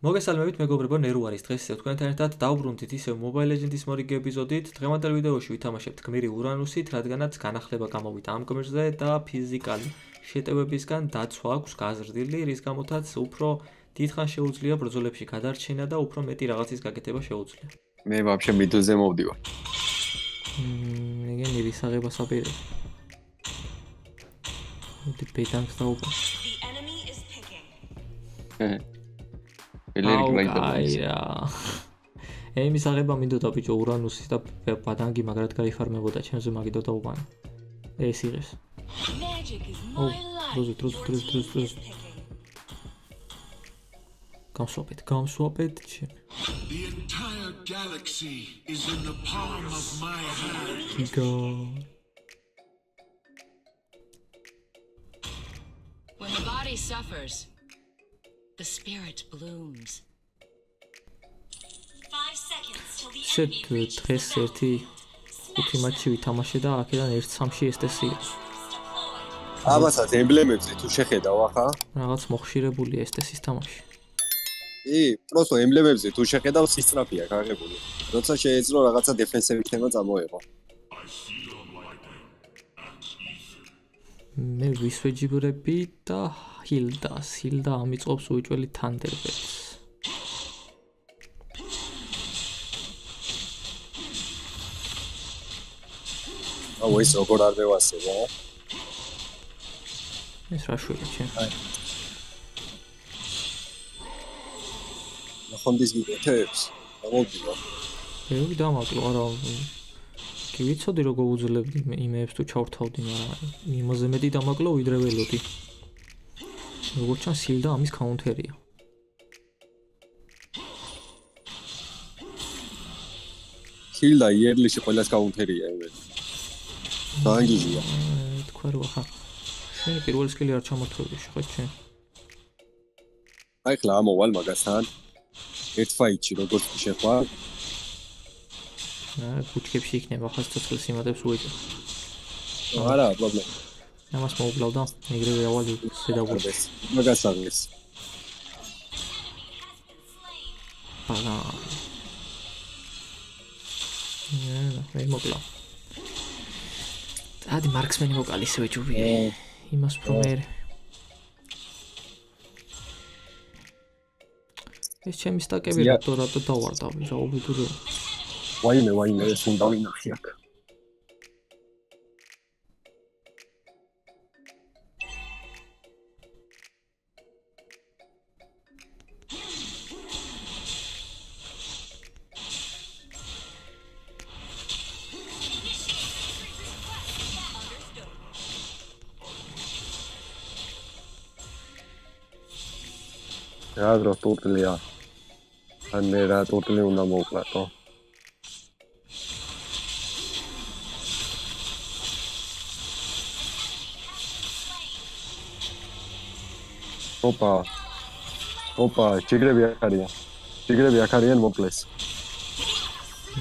მოგესალმებით მეგობრებო, ნერუ არის დღეს ისევ თქვენთან ერთად დავბრუნდით ისევ Mobile Legends-ის მორიგი ეპიზოდით. დღევანდელ ვიდეოში ვითამაშებთ გმირი ურანუსით, რადგანაც განახლება გამოვიდა ამ გმირზე და ფიზიკალი შეტევებისგან დაცვა აქვს გაზრდილი, რის გამოთაც უფრო დიდხანს შეუძლია ბრძოლებში გადარჩენა და უფრო მეტი რაღაცის გაკეთება შეუძლია. მე ვაფშე მიდოზე მოვდივარ. ეგენი რისაღებას აპირებ. მოდი ბედანს დაუბრუნო. აია. ემის აღება მინდოდა ბიჭო ურანუსის და ბადანგი მაგრად გაიფარმებოდა ჩემზე მაგიდო დაუბანა. ეს იღეს. დროზ. გამსვაპეთ ჩემ. The entire galaxy is in the palm of my hand. When the body suffers, the spirit blooms. 5 seconds till the შეთ enemy დღეს ერთი 5 მატჩი ვითამაშე და აქედან 1-3-ში STS იყო. აბასაც ემბლემებზე თუ შეხედავ ახლა? რაღაც მოხშირებულია STS-ის თამაში. პროსტო ემბლემებზე თუ შეხედავ სისწრაფეა გაღებული. როცა შეეძლო რაღაცა დეფენსივი თემა წამოეღო. მე ვისვეჯიბრები და ჰილდა ამიწყობს უიჭველი თანდერბერდს. აუ ეს როგორ არ მევასება? ეს რა შვილი ჩემ. ნახონდის გიგეთებს. გამოვიდა. მე დამაკლო არა. კი ვიცოდი როგორ უძლებდი იმეებს თუ ჩავრთავდი, მაგრამ იმაზე მეტი დამაკლო ვიდრე ველოდი. როგორც ჩანს ჰილდა ამის კაუნტერია. ჰილდა იერლიში ყველას კაუნტერია იმედ. დაანგიზია. თქვა რა ხა. შენ პირველ სკილი არ ჩამოთვლები ხო ჩვენ. აი ხლა ამოვალ მაგასთან. ერთ ფაიტში როგორც შეხვა. ბუჩქებში იქნება ხა ცოცხლის იმადებს უეჭა. არა, პრობლემა. ამას მოუკლავდა, ეგრევე ავალი შედაგურდეს. მაგას აღეს. არა. მე მოკლა. ადი მარქსმენი მოკალი ისე ჯუბი. იმას პრომერ. ეს ჩემი სტაკები რატო დავარდა, ბიჭო, უბედური. ვაიმე, ეს უნდა ვინახე აქ. რა დრო ტუტლია. ან მე რა ტუტლი უნდა მოვკლატო. ოპა, ჩიგრები აქ არიან მოკლეს.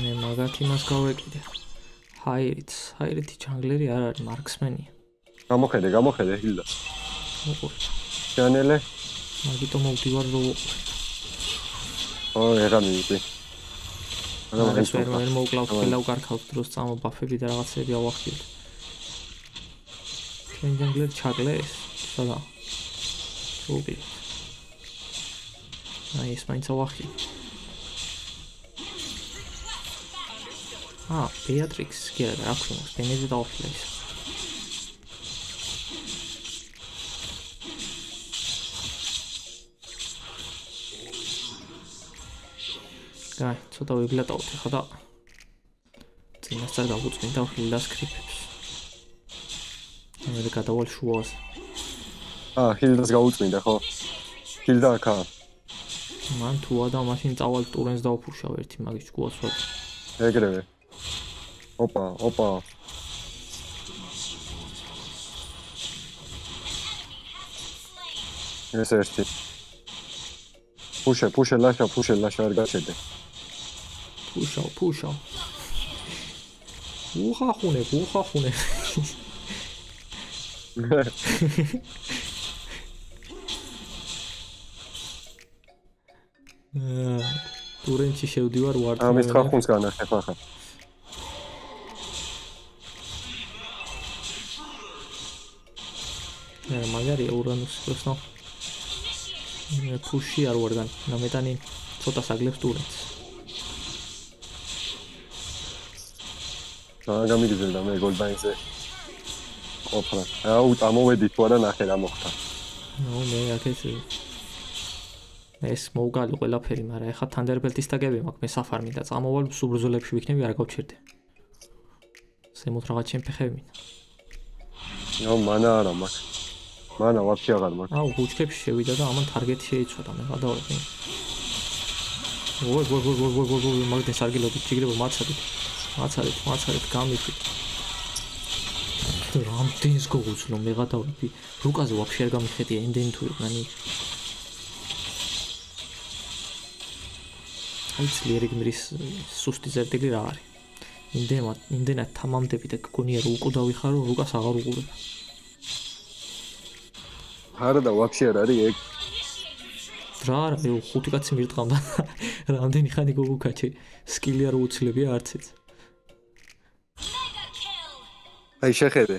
მე მაგათ იმას გავეკიდე. ჰაირითი ჯანგლერი არ არის, მარქსმენია. გამოხედე ჰილდას. მოყურ. ჩანელე. მაგიტომ მოვდივარ რო. ეგა მივიდი. ეს ვერ მოკლავ ხელავ კარქავთ დროს წამობაფები და რაღაცები ავახილეთ. ჩვენ ჯანგლერი ჩაკლეს. სადა? უბი. აი ეს მაინც ავახი. ბეატრიქს კი არა, რა ქვია, სპენეზე დავახილეს. აი, ცოტა ვიბლატავთ ხა და წინასწარ დავუწმინდა ჰილდას კრიპებს. მე გადავალ შუაზე. ჰილდას გაუწმინდა ხო? ჰილდა აქა. მან თუა და მაშინ წავალ ტურენს დავფუშავ ერთი მაგის ჭკუას ვარ. ეგრევე. ოპა. ეს ერთი. ფუშე ლაშა არ გაჩედე. ფუშავ. უხახუნე. ტურენში შევდივარ ვარ. ამის ხახუნს განახებ ახლა. მაგარია ურანუსი просто. ფუში არ ვარგან. ნამეტანი ცოტა საგლებს ტურენს. გამიგზელდა მე გოლდაინზე. ყოფნა. აუ წამოვედი თუ არა ნახე რა მოხდა. ნუ მე აქეთ ეს მოვგალი ყველაფერი, მაგრამ ეხა თანდერბელტის ტაგები მაქვს, მე საფარმი და წამოვალ სუბრძოლებში ვიქნები, არ გავჩერდე. ზემოთ რაღაც ჩემფეხები მინდა. ნო მანა არა მაქვს. მანა ვაფშე აღარ მაქვს. აუ ბუჩქებში შევიდა და ამან ტარგეტი შეიცვალა, მე გადავედი. ვოი, მაგდენ სარგილოდით, ჯიგრებო მაცადით. მაცადით, გამიფრით. რამდენს გოგუცლო მე გადავედი. რუკაზე ვაფშე არ გამიხედია ემდენი თუ იყნანი. ძლიერი გმირის სუსტი ზერტილი რა არის. იმდენად თამამდები და გგონია რომ უკუდავი ხარ, რომ რუკას აღარ უყურებ. არა და ვაფშე არ არის ეგ. რა არა, მე 5 კაცი მირტყამდა. რამდენი ხანი გოგუქაჩი, სკილი არ უცლებია არციც. აი შეხედე.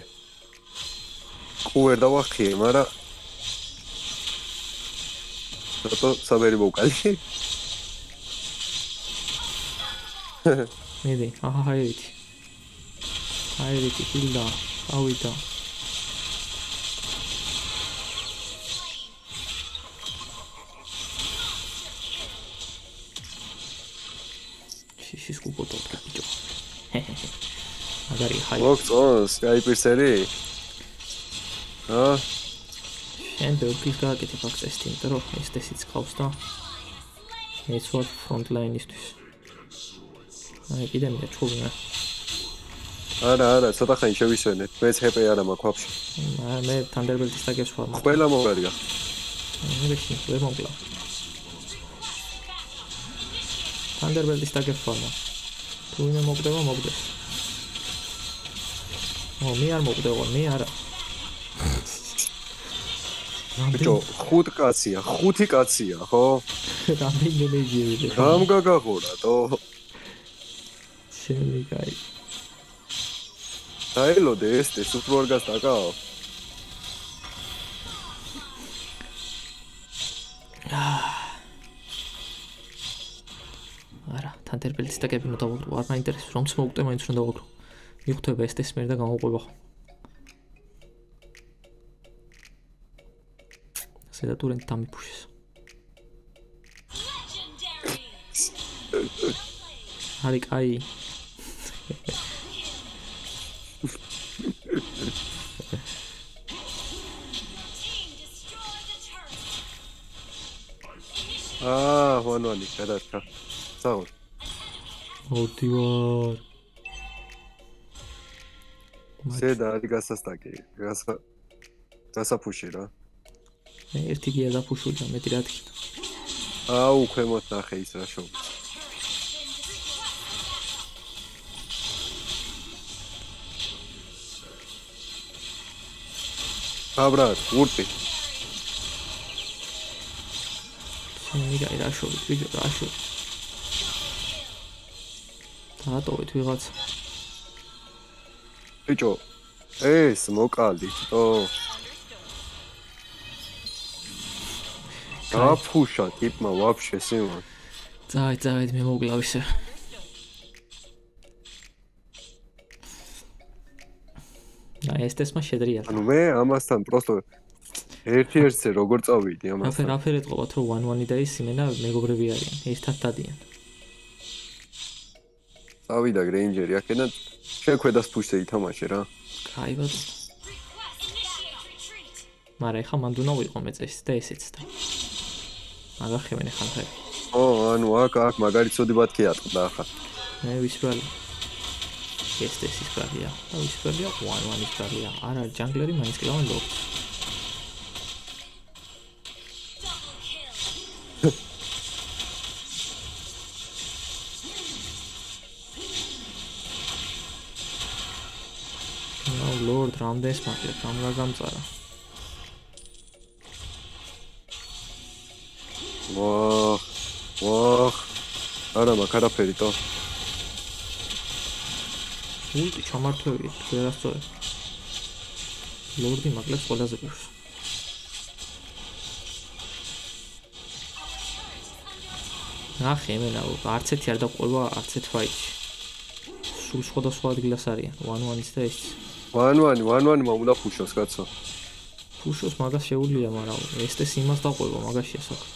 ყუერ დავახიე, მაგრამ რატო საბერი მოვკალი? მედი, აჰა ჰაერიტი. ჰაერიტი ხილდა, ავიდა. შიშის კუპოტოთ ბიჭო. მაგარი ჰაი. მოგწონს, გაიპირსერი? შენ ბევრს გააკეთებ აქ წესით, იმიტომ რომ ეს წესიც ყავს და ეს ვარ ფრონტლაინისთვის. აი კიდე მე ჩხუბნა. არა, ცოტა ხანი შევისვენეთ. მეც ჰეპე არა მაქვს ვაფშე. მე თანდერბელტის ტაგებს ვარ. ყველა მოგარია. მეგში ვერ მომკლა. თანდერბელტის ტაგებს ვარ. თუ ვინმე მოგდება, მოგდეს. მე არ მოგდება, მე არა. ბიჭო, 5 კაცია, ხო? რამდენი მეგიები. რამ გაგახურა, თო? შენი კაი. დაელოდე ესტე უფრო არ გასტაკაო. არა, თანდერბელტის ტაგები უნდა დავაგრო, არ მაინტერესებს, რომც მოვკვდე, მაინც უნდა დავაგრო. მიხვდება ეს ტესმერი და გამოყვება ხო. ზედა ტურენით დამიფუშეს. არი კაი. ვანვანი გადარჩა. საერთოდ. მოდივარ. ზედა არის გასასტაკი, გასაფუში რა. ერთი გია დაფუშული, მეტი რა თქმა. აუ, ქვემოთ ნახე ის რა შოუ. აბრად, ურტი. შენი გაი რა შოუ, ვიდეო რა შოუ. დატოვეთ ვიღაც. ბიჭო, ეს მოკალდით, თო. დაფუშა ტიპმა ვაფშე სიმონ. წავედ მე მოგლავ ისე. აი ეს ტესმა შედრია. ანუ მე ამასთან პროსტო ერთ-ერთზე როგორ წავიდი ამასთან. რაფერ ეთყობათ რომ 1-1 და ის იმენა მეგობრები არიან, ერთად დადიან. წავიდა გრეინჯერი აქედან შენ ქვედას ფუშზე ითამაშე რა. კაი ბატონო. მაგრამ ეხა მანდ უნდა ვიყო მე წესით და ესეც და. მაგახევენ ეხა ხარ. ანუ აქ მაგარი ცოდებად კი ატყდა ახლა. მე ვისბრალი. ეს ტესის პრალია. და ვისბრალია 1-1 პრალია. არა ჯანგლერი მაინც კლავენ ლო. ლორდ რამდენს მაგერ რამ გაგამწარა. ვა ვახ. არა მაქვს არაფერი თო. ულტი ჩამართვევია, ვერასწორებ. ლორდი მაკლებს ყველაზე ბევრს. ნახე მენა, არც ერთი არ დაყვება არც ერთ ფაიტში. სულ სხვადასხვა ადგილას არიან, 1-1-იც და ის. 1-1 მომდა ფუშოს კაცო. ფუშოს მაგას შეუძლია, მაგრამ ესტეს იმას დაყვება, მაგაშია საქმე.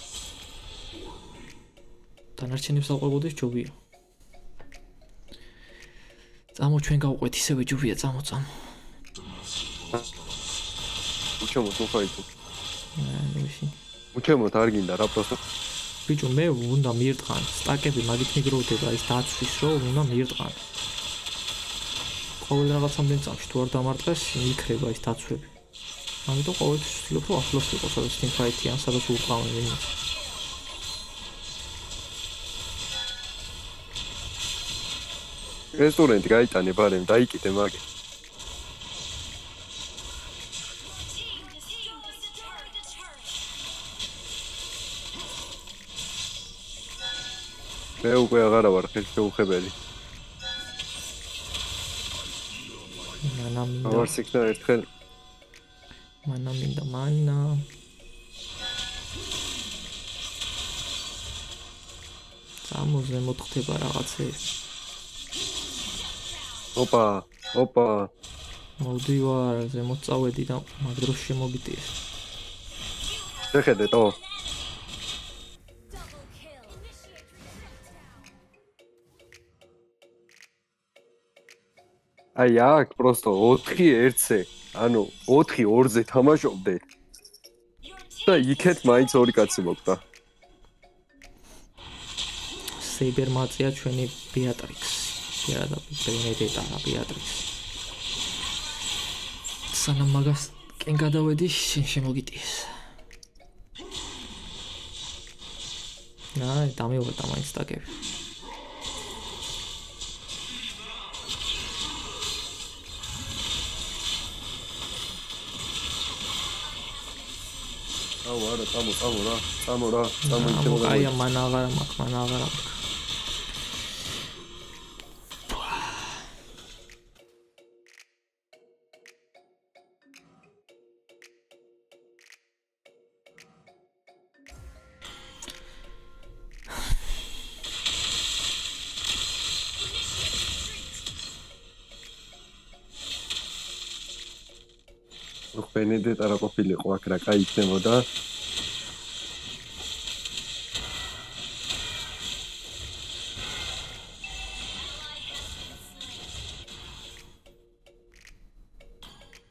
დანარჩენებს დაყვებოდეს ჯობია. წამო ჩვენ გავყვეთ ისევე ჯობია, წამო. უჩემოთ უხაიტო. ნაიში. უჩემოთ არ გინდა რა პროსტო. ბიჭო მე უნდა მიირტყან, სტაკები მაგით მიგროვდება ის დაცვის რომ უნდა მიირტყან. ყოველ რაღაცამდე წამში თუ არ დამარტყეს, იქრება ის დაცვები. ამიტომ ყოველთვის ვცდილობ რომ ახლოს იყოს სადაც team fight-ი ან სადაც უყავენ ვინმე. რესტურანტი გაიტანე ბარემ, დაიკიდე მაგე. მე უკვე აღარა ვარ ხელშეუხებელი. ავარ სიქნა ერთხელ. მანა. წამოზე მოთხდება რაღაცები. ოპა. მოვდივარ, ზემოთ წავედი და მაგ დროს შემოგიტიე. შეხედე თო. აი აქ პროსტო 4-1-ზე, ანუ 4-2-ზე თამაშობდეთ. და იქეთ მაინც ორი კაცი მოკვდა. სეიბერ მაწია ჩვენი ბეატრიქსი. და ბენედეტა ბეატრიქსი. სანამ მაგას კენ გადავედი, შენ შემოგიტიეს. აი, დამეუღდა მაინც სტაკები. არა, წამო რა. იქნება. აი, მან აღარა მაქვს. ბენედეტა რა ყოფილიყო აქ რა კაი იქნებოდა.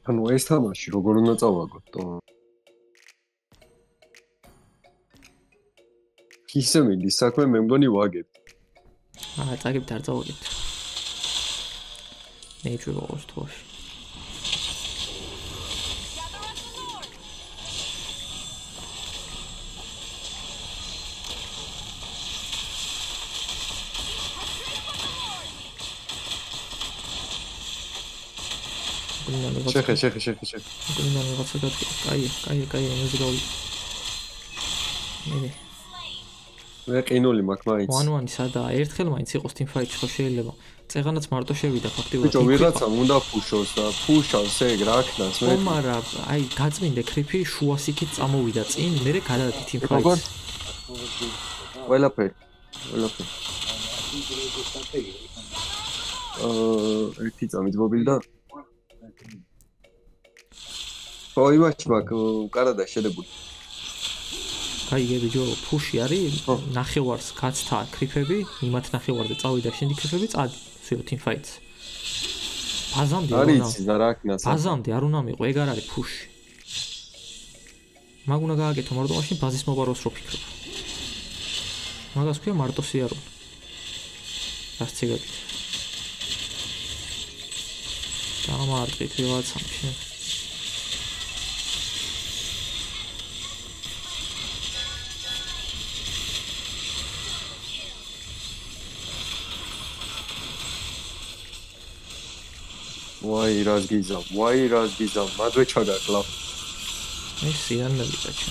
ანუ ეს თამაში როგორ უნდა წავაგოთ თო? ისე მიდის საქმე მე მგონი ვაგებ. წაგებთ არ წავაგებთ. მე ჩვენ ვიყავს თოში. შეხე. გინდა რაღაცა გაtkი. კაი, იმაზე გავი. მე ყინული მაქვს მაინც. 1-1 სადაა? ერთხელ მაინც იყოს team fight-ში ხო შეიძლება. წეღანაც მარტო შევიდა ფაქტიურად. ბიჭო, ვიღაცამ უნდა ფუშოს და ფუშავს ეგ რა ქნას მე. მაგრამ აი გაწმინდე კრიფი შუასიქით წამოვიდა წინ, მერე გადადი team fight-ში. ყველაფერი. ერთი წამით მობილდა. ой, матч მაგ კარადა შედებული. კაი, ბიჭო, ფუში არის ნახევარს კაცთა კრიფები, იმათ ნახევარზე წავიდა შენდი კრიფები, წადი, всё team fights. ბაზამდე არ უნდა მიყო, ეგ არ არის ფუში. მაგ უნდა გააკეთო მარტო მაშინ ბაზის მოპაროს რო ფიქრობ. მაგას ქვია მარტო სიარული. არც ეგეთი. დამარტყით ვიღაცა შენ. ვაი რას გიზამ, მადვე ჩაგაკლა. ეს სიანები გაჩა.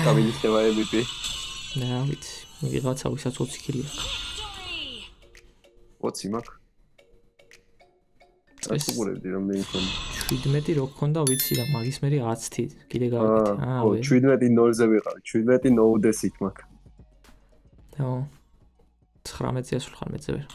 გამიჩნდება MVP. რა ვიცი, ვიღაცა ვისაც 20 კილი აქვს. 20 მაქვს. ეს უყურებდი რომ მეიქონ. 17 რო გქონდა ვიცი და მაგის მერე 10 კიდე გავაკეთე. ხო, 17-0-ზე ვიყავ, 17-9-დესით მაქვს. ხო. 19-ზე 15-ზე ვერ.